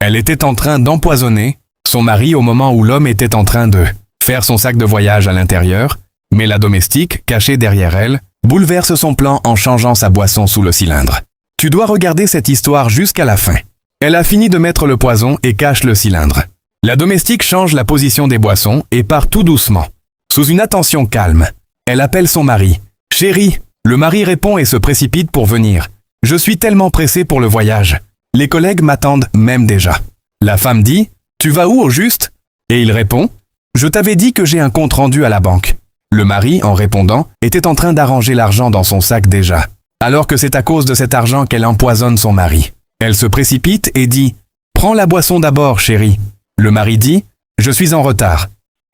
Elle était en train d'empoisonner son mari au moment où l'homme était en train de faire son sac de voyage à l'intérieur, mais la domestique, cachée derrière elle, bouleverse son plan en changeant sa boisson sous le cylindre. Tu dois regarder cette histoire jusqu'à la fin. Elle a fini de mettre le poison et cache le cylindre. La domestique change la position des boissons et part tout doucement. Sous une attention calme, elle appelle son mari. « Chérie !» Le mari répond et se précipite pour venir. « Je suis tellement pressé pour le voyage. Les collègues m'attendent même déjà. » La femme dit « Tu vas où au juste ?» Et il répond « Je t'avais dit que j'ai un compte rendu à la banque. » Le mari, en répondant, était en train d'arranger l'argent dans son sac déjà, alors que c'est à cause de cet argent qu'elle empoisonne son mari. Elle se précipite et dit « Prends la boisson d'abord, chérie. » Le mari dit « Je suis en retard. »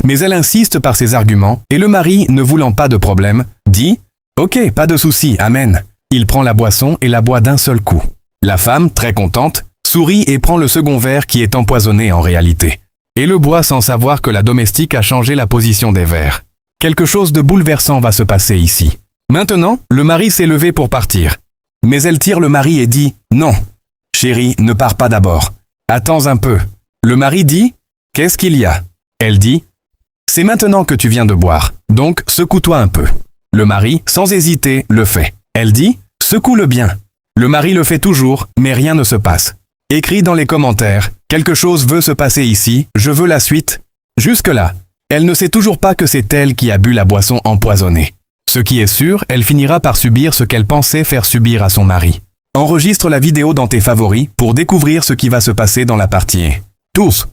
Mais elle insiste par ses arguments et le mari, ne voulant pas de problème, dit « Ok, pas de souci, amen. » Il prend la boisson et la boit d'un seul coup. La femme, très contente, sourit et prend le second verre qui est empoisonné en réalité, et le boit sans savoir que la domestique a changé la position des verres. Quelque chose de bouleversant va se passer ici. Maintenant, le mari s'est levé pour partir. Mais elle tire le mari et dit « Non, chérie, ne pars pas d'abord. Attends un peu. » Le mari dit « Qu'est-ce qu'il y a ?» Elle dit « C'est maintenant que tu viens de boire, donc secoue-toi un peu. » Le mari, sans hésiter, le fait. Elle dit « Secoue-le bien. » Le mari le fait toujours, mais rien ne se passe. Écris dans les commentaires « Quelque chose veut se passer ici, je veux la suite. » Jusque-là, elle ne sait toujours pas que c'est elle qui a bu la boisson empoisonnée. Ce qui est sûr, elle finira par subir ce qu'elle pensait faire subir à son mari. Enregistre la vidéo dans tes favoris pour découvrir ce qui va se passer dans la partie. Tous.